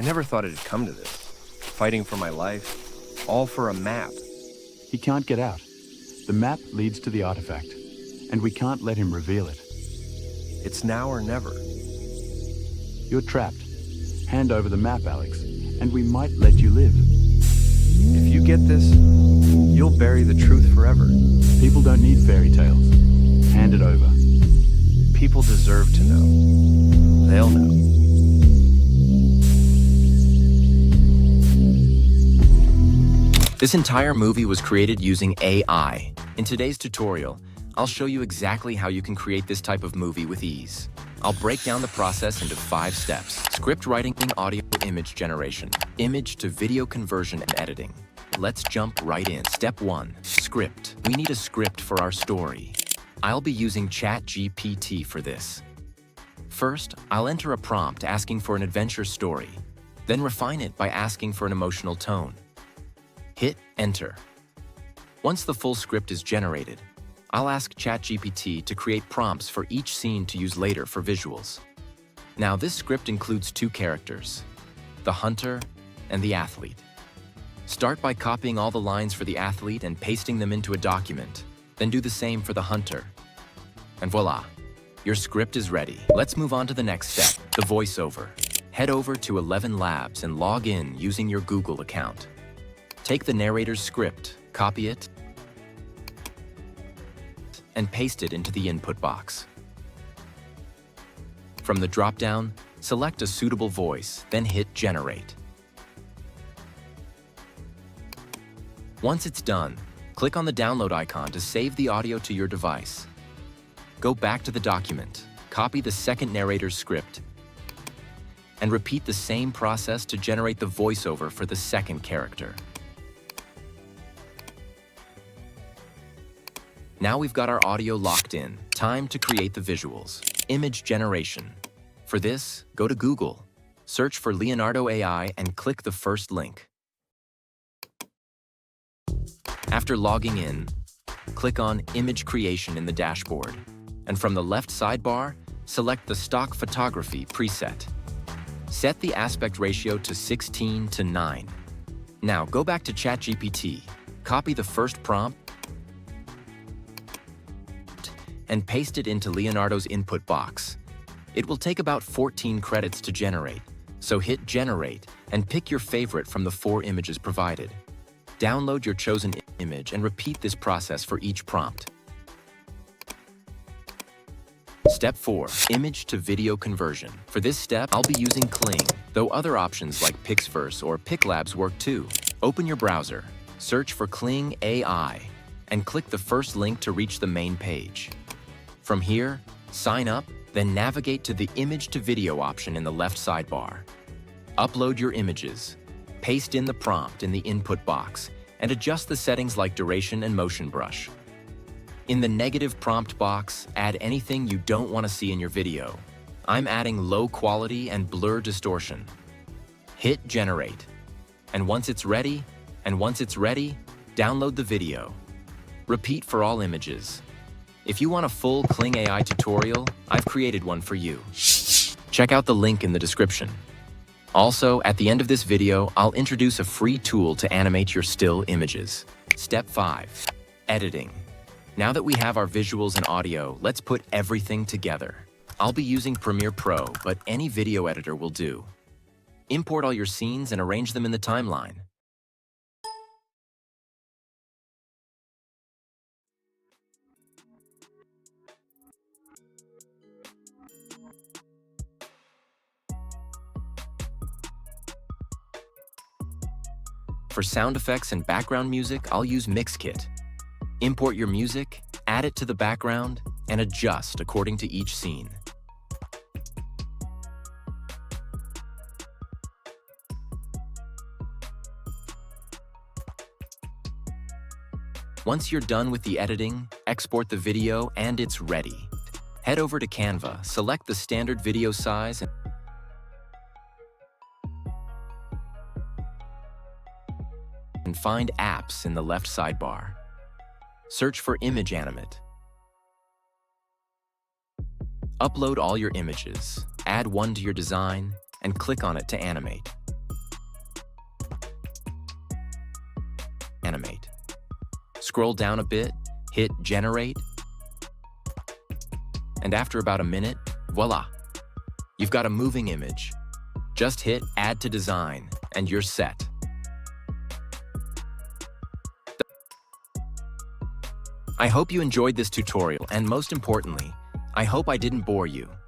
never thought it'd come to this. Fighting for my life, all for a map. He can't get out. The map leads to the artifact, and we can't let him reveal it. It's now or never. You're trapped. Hand over the map, Alex, and we might let you live. If you get this, you'll bury the truth forever. People don't need fairy tales. Hand it over. People deserve to know. They'll know. This entire movie was created using AI. In today's tutorial, I'll show you exactly how you can create this type of movie with ease. I'll break down the process into 5 steps: script writing, audio image generation, image to video conversion and editing. Let's jump right in. Step 1, script. We need a script for our story. I'll be using ChatGPT for this. First, I'll enter a prompt asking for an adventure story, then refine it by asking for an emotional tone. Hit enter. Once the full script is generated, I'll ask ChatGPT to create prompts for each scene to use later for visuals. Now, this script includes 2 characters, the hunter and the athlete. Start by copying all the lines for the athlete and pasting them into a document, then do the same for the hunter. And voila, your script is ready. Let's move on to the next step, the voiceover. Head over to 11 Labs and log in using your Google account. Take the narrator's script, copy it, and paste it into the input box. From the drop-down, select a suitable voice, then hit Generate. Once it's done, click on the download icon to save the audio to your device. Go back to the document, copy the second narrator's script, and repeat the same process to generate the voiceover for the second character. Now we've got our audio locked in. Time to create the visuals. Image generation. For this, go to Google, search for Leonardo AI, and click the first link. After logging in, click on Image Creation in the dashboard, and from the left sidebar, select the Stock Photography preset. Set the aspect ratio to 16:9. Now go back to ChatGPT, copy the first prompt, and paste it into Leonardo's input box. It will take about 14 credits to generate, so hit Generate and pick your favorite from the 4 images provided. Download your chosen image and repeat this process for each prompt. Step 4, image to video conversion. For this step, I'll be using Kling, though other options like Pixverse or PicLabs work too. Open your browser, search for Kling AI, and click the first link to reach the main page. From here, sign up, then navigate to the Image to Video option in the left sidebar. Upload your images, paste in the prompt in the input box, and adjust the settings like duration and motion brush. In the negative prompt box, add anything you don't want to see in your video. I'm adding low quality and blur distortion. Hit Generate. And once it's ready, download the video. Repeat for all images. If you want a full Kling AI tutorial, I've created one for you. Check out the link in the description. Also, at the end of this video, I'll introduce a free tool to animate your still images. Step 5, editing. Now that we have our visuals and audio, let's put everything together. I'll be using Premiere Pro, but any video editor will do. Import all your scenes and arrange them in the timeline. For sound effects and background music, I'll use Mixkit. Import your music, add it to the background, and adjust according to each scene. Once you're done with the editing, export the video and it's ready. Head over to Canva, select the standard video size, and find Apps in the left sidebar. Search for Image Animate. Upload all your images, add one to your design, and click on it to animate. Scroll down a bit, hit Generate, and after about a minute, voila! You've got a moving image. Just hit Add to Design, and you're set. I hope you enjoyed this tutorial, and most importantly, I hope I didn't bore you.